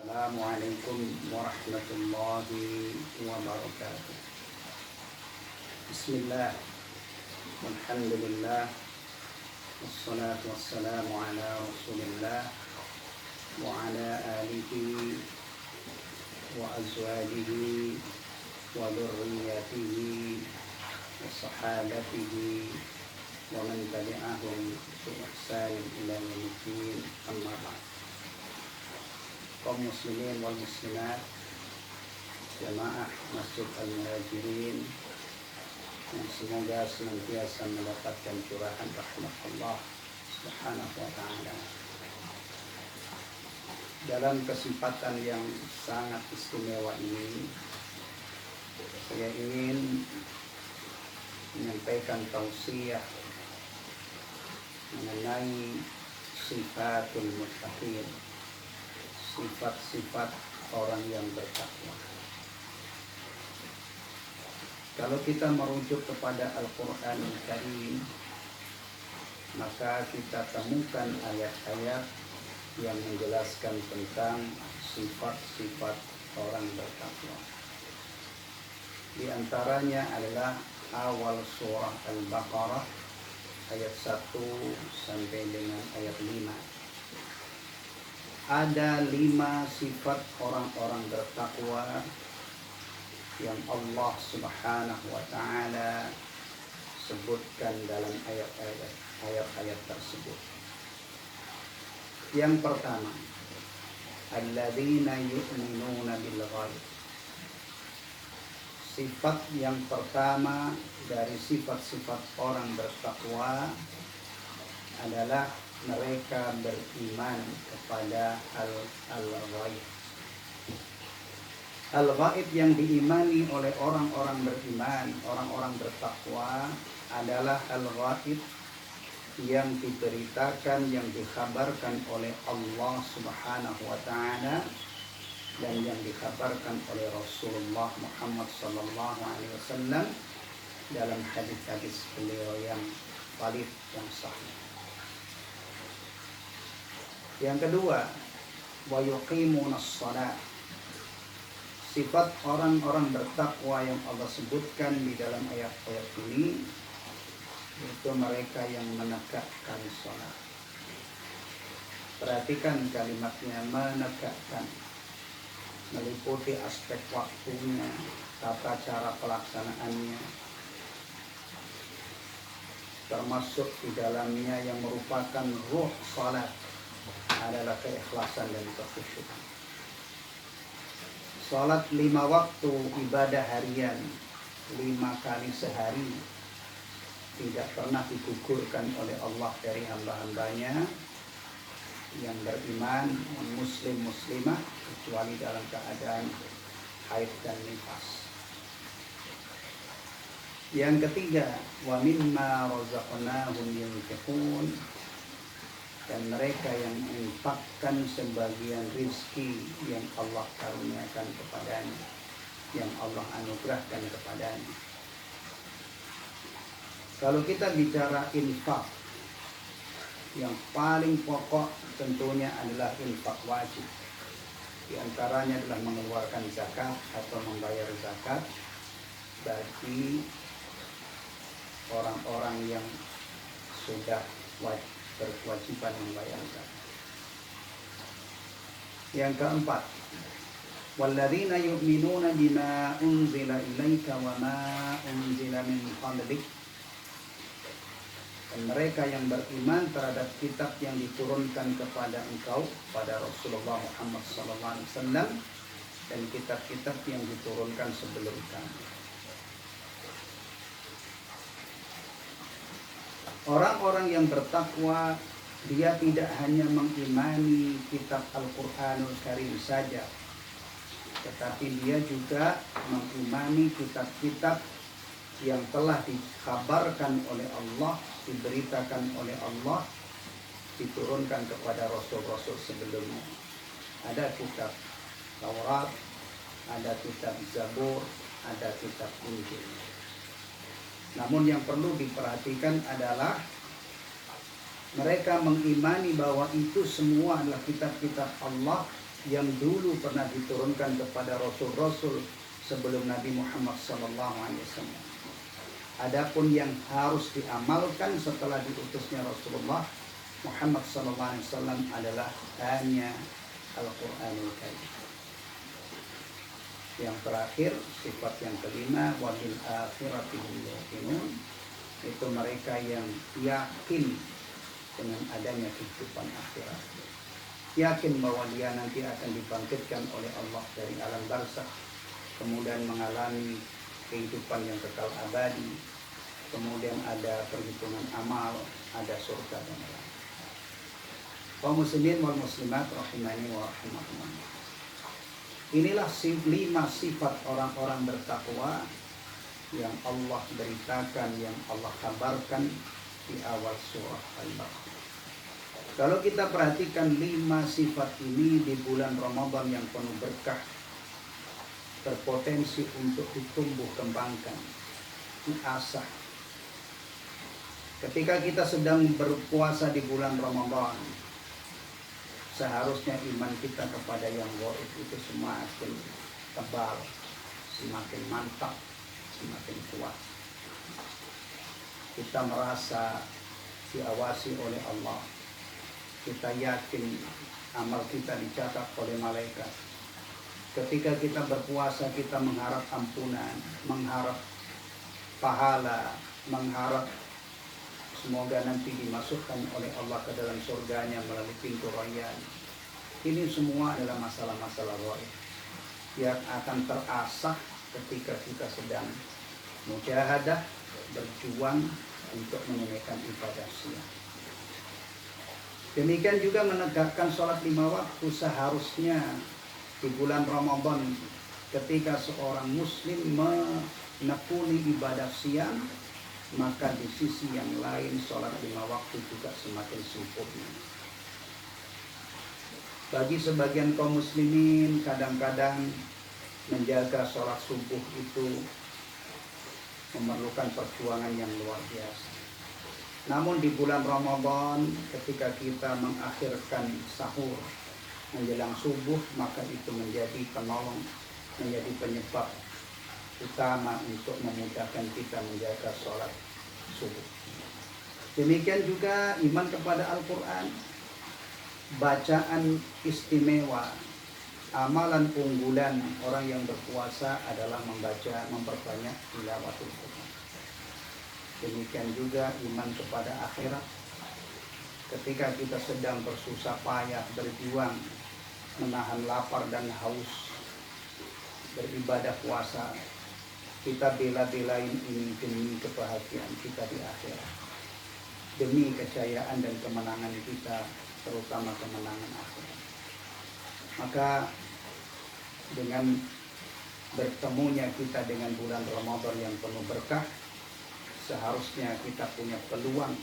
Assalamualaikum warahmatullahi wabarakatuh. Bismillah, walhamdulillah, wassalatu wassalamu ala rasulillah wa ala alihi wa azwajihi wa dhurriyyatihi wa sahabatihi wa man tabi'ahum bi ihsan ila yaumiddin, amma ba'd. Kaum muslimin wal muslimat, jamaah Masjid Al-Muhajirin yang semoga senantiasa mendapatkan curahan rahmat Allah Subhanahu wa ta'ala. Dalam kesempatan yang sangat istimewa ini, saya ingin menyampaikan tausiah mengenai sifatul muttaqin, sifat-sifat orang yang bertakwa. Kalau kita merujuk kepada Al-Quran Al-Karim, maka kita temukan ayat-ayat yang menjelaskan tentang sifat-sifat orang bertakwa. Di antaranya adalah awal surah Al-Baqarah ayat 1 sampai dengan ayat 5. Ada 5 sifat orang-orang bertakwa yang Allah Subhanahu wa ta'ala sebutkan dalam ayat-ayat tersebut. Yang pertama, alladzina yu'minuna bil ghaib. Sifat yang pertama dari sifat-sifat orang bertakwa adalah mereka beriman kepada al-ghaib. Al-ghaib yang diimani oleh orang-orang beriman, orang-orang bertakwa adalah al-ghaib yang diberitakan, yang dikhabarkan oleh Allah Subhanahu wa ta'ala dan yang dikhabarkan oleh Rasulullah Muhammad sallallahu alaihi wasallam dalam hadis-hadis beliau yang valid, yang sahih. Yang kedua, wa yuqimunas shalah. Sifat orang-orang bertakwa yang Allah sebutkan di dalam ayat-ayat ini yaitu mereka yang menegakkan shalah. Perhatikan kalimatnya, menegakkan, meliputi aspek waktunya, tata cara pelaksanaannya, termasuk di dalamnya yang merupakan ruh salat adalah keikhlasan dan kekhusyukan. Salat 5 waktu ibadah harian, 5 kali sehari, tidak pernah digugurkan oleh Allah dari hamba-hambanya yang beriman, muslim muslimah, kecuali dalam keadaan haid dan nifas. Yang ketiga, wa mimma razaqnahum yunfiqun. Dan mereka yang menginfakkan sebagian rizki yang Allah karuniakan kepadanya, yang Allah anugerahkan kepadanya. Kalau kita bicara infak, yang paling pokok tentunya adalah infak wajib. Di antaranya adalah mengeluarkan zakat atau membayar zakat bagi orang-orang yang sudah berkewajiban membayar zakat. Yang keempat, walladzina yu'minuna bima unzila ilaika wa ma unzila min qablik. Dan mereka yang beriman terhadap kitab yang diturunkan kepada engkau, pada Rasulullah Muhammad SAW, dan kitab-kitab yang diturunkan sebelum kamu. Orang-orang yang bertakwa, dia tidak hanya mengimani kitab Al-Quranul Karim saja, tetapi dia juga mengimani kitab-kitab yang telah dikabarkan oleh Allah, diberitakan oleh Allah, diturunkan kepada Rasul-Rasul sebelumnya. Ada kitab Taurat, ada kitab Zabur, ada kitab Injil. Namun yang perlu diperhatikan adalah mereka mengimani bahwa itu semua adalah kitab-kitab Allah yang dulu pernah diturunkan kepada rasul-rasul sebelum Nabi Muhammad SAW. Adapun yang harus diamalkan setelah diutusnya Rasulullah Muhammad SAW adalah hanya Al-Quranul Karim. Yang terakhir, sifat yang kelima, wa bil akhirati hum yuqinun, itu mereka yang yakin dengan adanya kehidupan akhirat. Yakin bahwa dia nanti akan dibangkitkan oleh Allah dari alam barzakh, kemudian mengalami kehidupan yang kekal abadi, kemudian ada perhitungan amal, ada surga dan neraka. Kaum muslimin wal muslimat rahimani wa rahimakumullah. Inilah 5 sifat orang-orang bertakwa yang Allah beritakan, yang Allah kabarkan di awal surah Al-Baqarah. Kalau kita perhatikan 5 sifat ini di bulan Ramadan yang penuh berkah, berpotensi untuk ditumbuh kembangkan, diasah. Ketika kita sedang berpuasa di bulan Ramadan, seharusnya iman kita kepada yang gaib itu semakin tebal, semakin mantap, semakin kuat. Kita merasa diawasi oleh Allah. Kita yakin amal kita dicatat oleh malaikat. Ketika kita berpuasa, kita mengharap ampunan, mengharap pahala, mengharap semoga nanti dimasukkan oleh Allah ke dalam surganya melalui pintu rayyan. Ini semua adalah masalah-masalah gaib yang akan terasah ketika kita sedang mujahadah, berjuang untuk menunaikan ibadah siang. Demikian juga menegakkan sholat 5 waktu seharusnya di bulan Ramadan ketika seorang muslim menekuni ibadah siang, maka di sisi yang lain sholat 5 waktu juga semakin sempurna. Bagi sebagian kaum muslimin kadang-kadang menjaga sholat subuh itu memerlukan perjuangan yang luar biasa. Namun di bulan Ramadan ketika kita mengakhirkan sahur menjelang subuh, maka itu menjadi penolong, menjadi penyebab utama untuk memudahkan kita menjaga sholat subuh. Demikian juga iman kepada Al-Quran, bacaan istimewa, amalan unggulan orang yang berpuasa adalah memperbanyak tilawatul Quran. Demikian juga iman kepada akhirat. Ketika kita sedang bersusah payah berjuang menahan lapar dan haus, beribadah puasa, kita bela-belain ini demi kebahagiaan kita di akhirat, demi kejayaan dan kemenangan kita, terutama kemenangan akhirat. Maka dengan bertemunya kita dengan bulan Ramadan yang penuh berkah, seharusnya kita punya peluang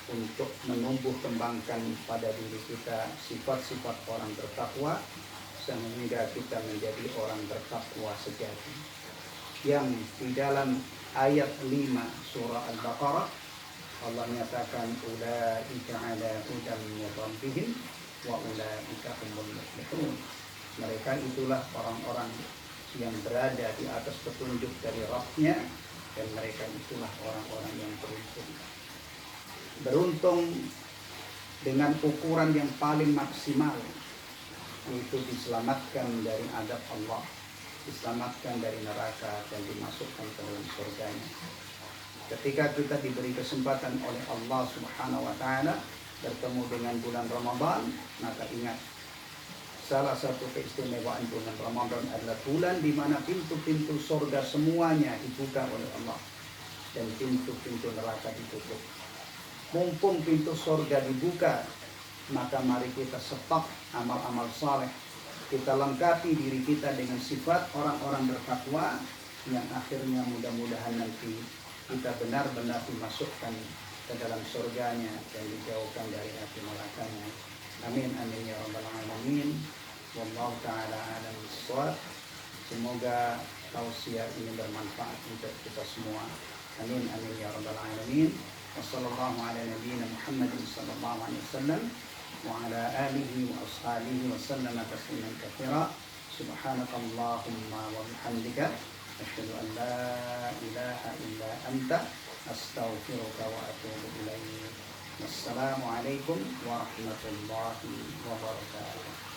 untuk menumbuh kembangkan pada diri kita sifat-sifat orang bertakwa, sehingga kita menjadi orang bertakwa sejati. Yang di dalam ayat 5 surah Al-Baqarah Allah nyatakan ulaika ala hudan min rabbihim wa ulaika humul muflihun. Mereka itulah orang-orang yang berada di atas petunjuk dari Rabb-nya, dan mereka itulah orang-orang yang beruntung. Beruntung dengan ukuran yang paling maksimal, yaitu diselamatkan dari azab Allah, diselamatkan dari neraka dan dimasukkan ke dalam surganya. Ketika kita diberi kesempatan oleh Allah Subhanahu wa taala bertemu dengan bulan Ramadan, maka ingat, salah satu keistimewaan bulan Ramadan adalah bulan di mana pintu-pintu surga semuanya dibuka oleh Allah dan pintu-pintu neraka ditutup. Mumpung pintu surga dibuka, maka mari kita stok amal-amal saleh. Kita lengkapi diri kita dengan sifat orang-orang bertakwa yang akhirnya mudah-mudahan nanti kita benar-benar dimasukkan ke dalam surganya dan dijauhkan dari api nerakanya. Amin amin ya rabbal alamin. Wallahu taala a'lam bissawab. Semoga tausiah ini bermanfaat untuk kita semua. Amin amin ya rabbal alamin. Wassallallahu ala nabiyyina Muhammadin sallallahu alaihi wasallam. وعلى آله وأصحابه وسلم تسليما كثيرا. سبحانك اللهم وبحمدك أشهد أن لا إله إلا أنت أستغفرك وأتوب إليك. Wassalamualaikum warahmatullahi wabarakatuh.